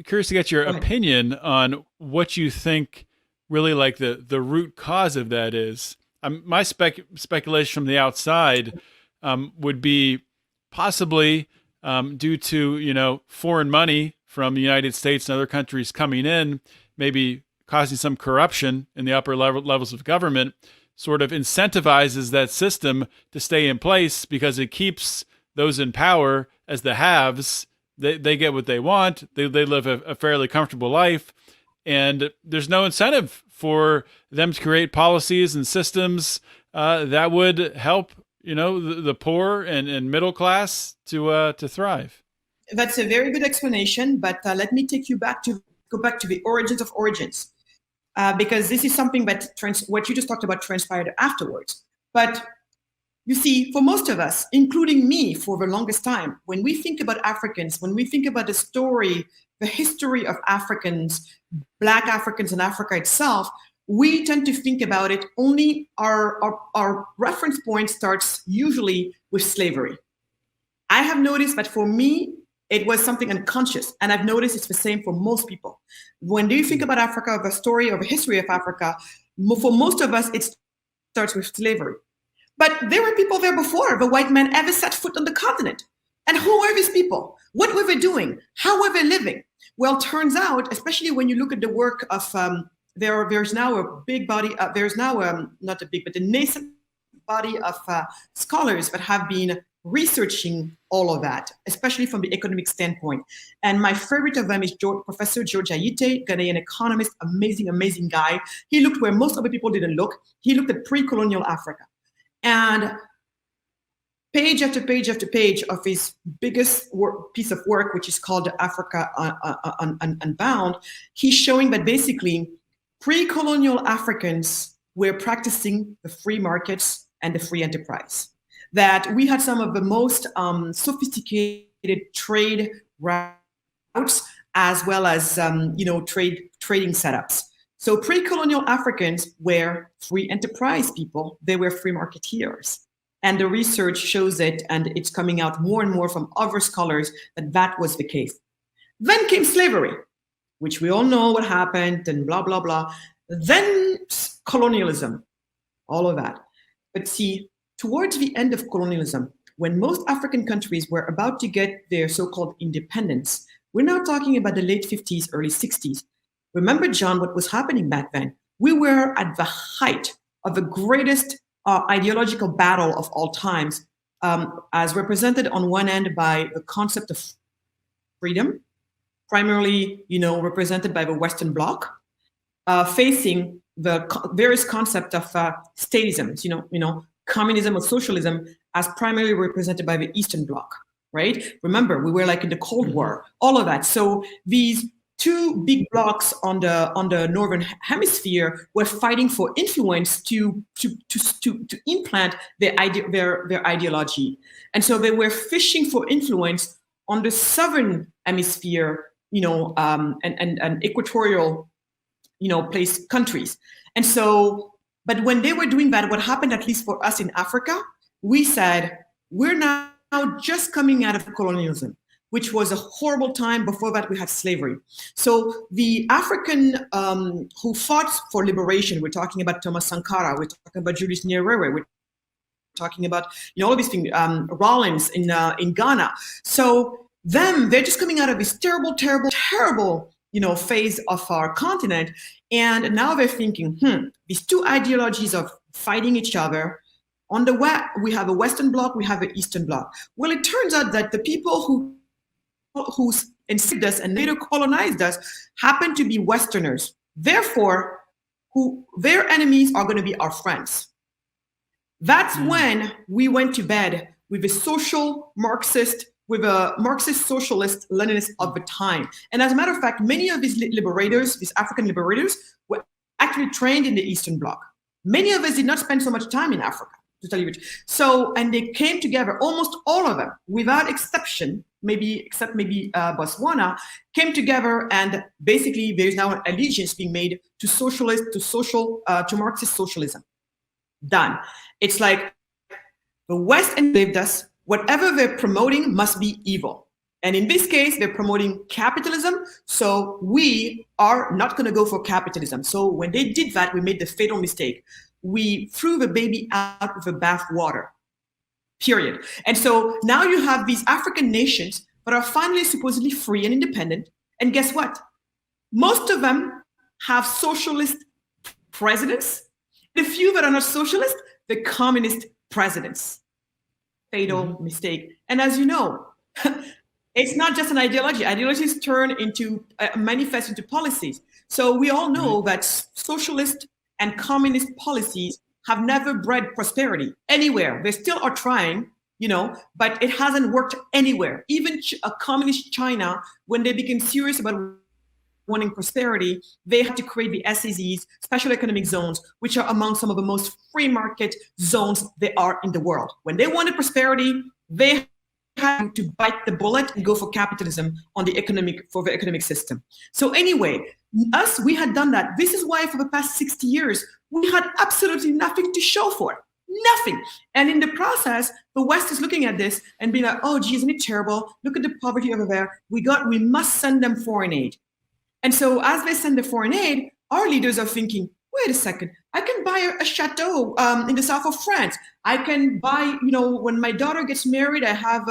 curious to get your Go ahead. opinion on what you think really like the root cause of that is. My speculation from the outside would be possibly due to foreign money from the United States and other countries coming in, maybe causing some corruption in the upper levels of government, sort of incentivizes that system to stay in place because it keeps those in power as the haves. They get what they want. They live a fairly comfortable life, and there's no incentive for them to create policies and systems that would help the poor and middle class to thrive. That's a very good explanation, but let me take you back to go back to the origins of origins, because this is something that what you just talked about transpired afterwards. But you see, for most of us, including me for the longest time, when we think about Africans, when we think about the story, the history of Africans, Black Africans in Africa itself, we tend to think about it only, our reference point starts usually with slavery. I have noticed that for me, it was something unconscious. And I've noticed it's the same for most people. When you think about Africa, the story or the history of Africa, for most of us, it starts with slavery. But there were people there before the white man ever set foot on the continent. And who were these people? What were they doing? How were they living? Well, turns out, especially when you look at the work of, there's now a big body, there's now, not a big, but a nascent body of scholars that have been researching all of that, especially from the economic standpoint. And my favorite of them is Professor George Ayite, Ghanaian economist, amazing, amazing guy. He looked where most other people didn't look. He looked at pre-colonial Africa. And page after page after page of his biggest piece of work, which is called Africa Unbound, he's showing that basically pre-colonial Africans were practicing the free markets and the free enterprise. That we had some of the most sophisticated trade routes as well as trading setups. So pre-colonial Africans were free enterprise people. They were free marketeers. And the research shows it, and it's coming out more and more from other scholars that that was the case. Then came slavery, which we all know what happened and blah, blah, blah. Then colonialism, all of that. But see, towards the end of colonialism, when most African countries were about to get their so-called independence, we're now talking about the late 50s, early 60s. Remember, John, what was happening back then? We were at the height of the greatest ideological battle of all times, as represented on one end by the concept of freedom, primarily, represented by the Western Bloc, facing the various concept of statism, communism or socialism, as primarily represented by the Eastern Bloc, right? Remember, we were like in the Cold War, all of that. So these two big blocs on the northern hemisphere were fighting for influence to implant their ideology, and so they were fishing for influence on the southern hemisphere, and equatorial, place countries, and so. But when they were doing that, what happened, at least for us in Africa, we said we're now just coming out of colonialism, which was a horrible time. Before that, we had slavery. So the African who fought for liberation, we're talking about Thomas Sankara, we're talking about Julius Nyerere, we're talking about all of these things, Rawlins in Ghana. So they're just coming out of this terrible, terrible, terrible phase of our continent, and now they're thinking, these two ideologies of fighting each other. On the west, we have a Western Bloc, we have an Eastern Bloc. Well, it turns out that the people who enslaved us and later colonized us happen to be Westerners. Therefore, their enemies are going to be our friends. That's when we went to bed with a social Marxist, with a Marxist socialist Leninist of the time. And as a matter of fact, many of these liberators, these African liberators, were actually trained in the Eastern Bloc. Many of us did not spend so much time in Africa, to tell you which. So, and they came together, almost all of them, without exception, except maybe Botswana, came together, and basically there is now an allegiance being made to to Marxist socialism. Done. It's like the West enslaved us. Whatever they're promoting must be evil. And in this case, they're promoting capitalism. So we are not going to go for capitalism. So when they did that, we made the fatal mistake. We threw the baby out with the bathwater, period. And so now you have these African nations that are finally supposedly free and independent. And guess what? Most of them have socialist presidents. The few that are not socialist, the communist presidents. Fatal mistake. And as you know, it's not just an ideology. Ideologies turn into manifest into policies. So we all know that socialist and communist policies have never bred prosperity anywhere. They still are trying, but it hasn't worked anywhere. Even a communist China, when they became serious about wanting prosperity, they had to create the SEZs, special economic zones, which are among some of the most free market zones there are in the world. When they wanted prosperity, they had to bite the bullet and go for capitalism for the economic system. So anyway, we had done that. This is why for the past 60 years, we had absolutely nothing to show for it. Nothing. And in the process, the West is looking at this and being like, oh, gee, isn't it terrible? Look at the poverty over there. We must send them foreign aid. And so as they send the foreign aid, our leaders are thinking, wait a second, I can buy a chateau in the south of France. I can buy, when my daughter gets married, I have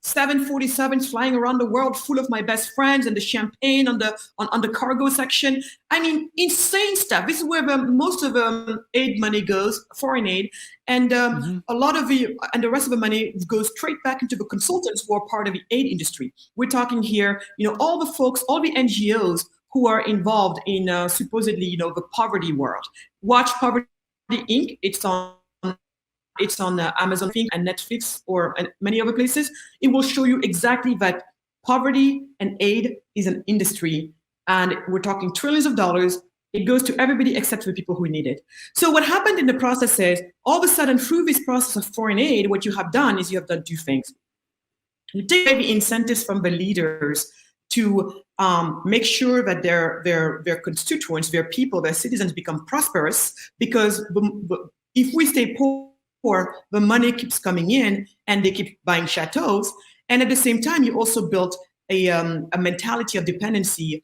747s flying around the world full of my best friends and the champagne on the cargo section. I mean, insane stuff. This is where most of the aid money goes, foreign aid. And a lot of the rest of the money goes straight back into the consultants who are part of the aid industry. We're talking here, all the folks, all the NGOs who are involved in supposedly, the poverty world. Watch Poverty Inc. It's on Amazon and Netflix and many other places. It will show you exactly that poverty and aid is an industry, and we're talking trillions of dollars. It goes to everybody except for the people who need it. So what happened in the process is, all of a sudden, through this process of foreign aid, what you have done is you have done two things. You take the incentives from the leaders to make sure that their constituents, their people, their citizens become prosperous, because if we stay poor, the money keeps coming in and they keep buying chateaus. And at the same time, you also built a mentality of dependency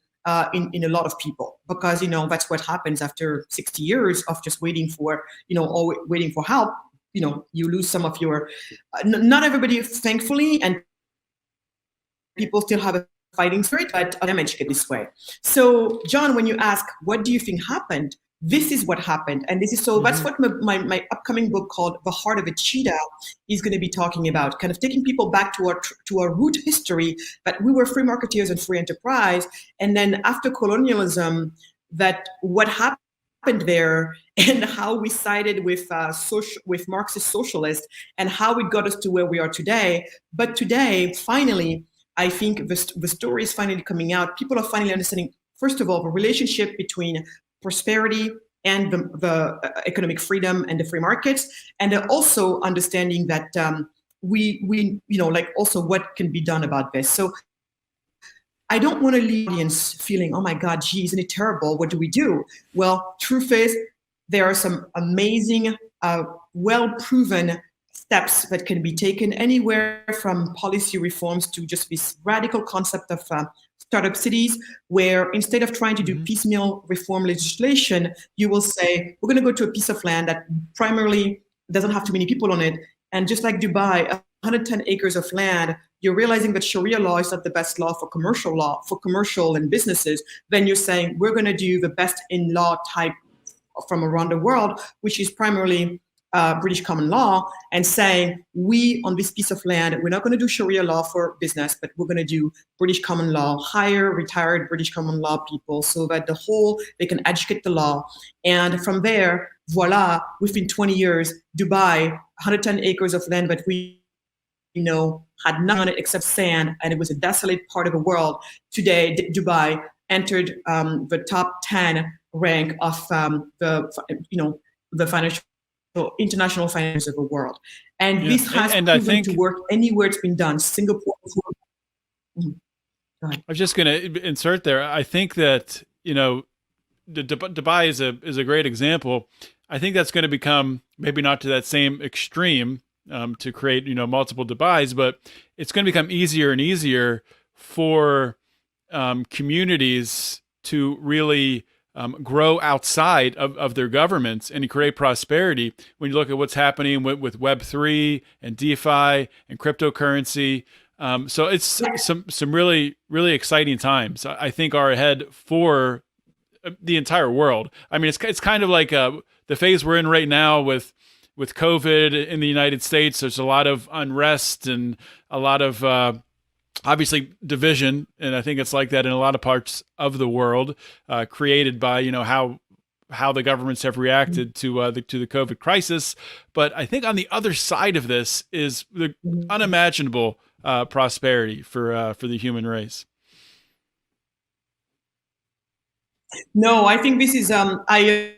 in a lot of people, because that's what happens after 60 years of just waiting for waiting for help. You lose some of your not everybody, thankfully, and people still have a fighting spirit, but damage it this way. So John, when you ask what do you think happened, this is what happened. And this is that's what my upcoming book called The Heart of a Cheetah is going to be talking about, kind of taking people back to our root history, that we were free marketeers and free enterprise. And then after colonialism, that what happened there and how we sided with Marxist socialists and how it got us to where we are today. But today, finally, I think the story is finally coming out. People are finally understanding, first of all, the relationship between prosperity and the economic freedom and the free markets, and they're also understanding that we also what can be done about this. So I don't want to leave the audience feeling, oh my God, gee, isn't it terrible? What do we do? Well, truth is, there are some amazing, well-proven steps that can be taken, anywhere from policy reforms to just this radical concept of startup cities, where instead of trying to do piecemeal reform legislation, you will say, we're going to go to a piece of land that primarily doesn't have too many people on it. And just like Dubai, 110 acres of land, you're realizing that Sharia law is not the best law, for commercial and businesses. Then you're saying, we're going to do the best in law type from around the world, which is primarily British common law, and saying, we on this piece of land, we're not going to do Sharia law for business, but we're going to do British common law, hire retired British common law people so that they can educate the law. And from there, voila, within 20 years, Dubai, 110 acres of land that we had none on it except sand, and it was a desolate part of the world. Today, Dubai entered the top 10 rank of the financial international finance of the world, and this has proven to work anywhere it's been done. Singapore. I was just going to insert there. I think that Dubai is a great example. I think that's going to become, maybe not to that same extreme, to create multiple Dubais, but it's going to become easier and easier for communities to really grow outside of their governments and to create prosperity. When you look at what's happening with Web3 and DeFi and cryptocurrency, so it's some really, really exciting times I think are ahead for the entire world. I mean, it's kind of like the phase we're in right now with COVID in the United States. There's a lot of unrest and a lot of obviously division, and I think it's like that in a lot of parts of the world, created by how the governments have reacted to the COVID crisis. But I think on the other side of this is the unimaginable prosperity for the human race. No, I think this is I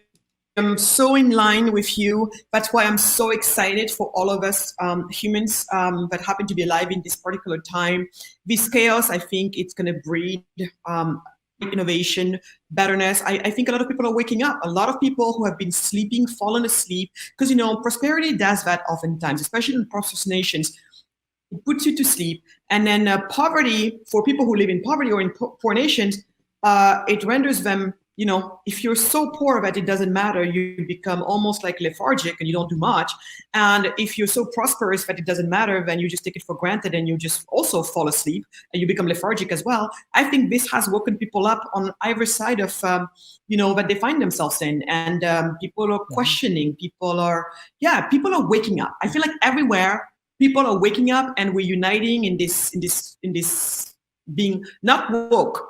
am so in line with you. That's why I'm so excited for all of us humans that happen to be alive in this particular time. This chaos, I think it's going to breed innovation, betterness. I think a lot of people are waking up. A lot of people who have been sleeping, fallen asleep, because prosperity does that oftentimes, especially in prosperous nations. It puts you to sleep, and then poverty, for people who live in poverty or in poor nations, it renders them, if you're so poor that it doesn't matter, you become almost like lethargic and you don't do much. And if you're so prosperous that it doesn't matter, then you just take it for granted and you just also fall asleep and you become lethargic as well. I think this has woken people up on either side of, that they find themselves in. And people are questioning, people are waking up. I feel like everywhere people are waking up and we're uniting in this being not woke,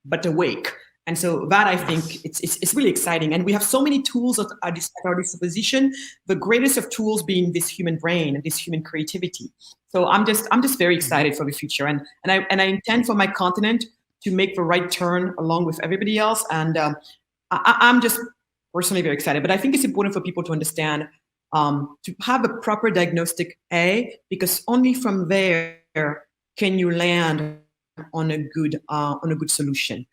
but awake. And so that, I think, it's really exciting. And we have so many tools at our disposition, the greatest of tools being this human brain and this human creativity. So I'm just very excited for the future. And I intend for my continent to make the right turn along with everybody else. And I'm just personally very excited. But I think it's important for people to understand, to have a proper diagnostic, because only from there can you land on a good solution.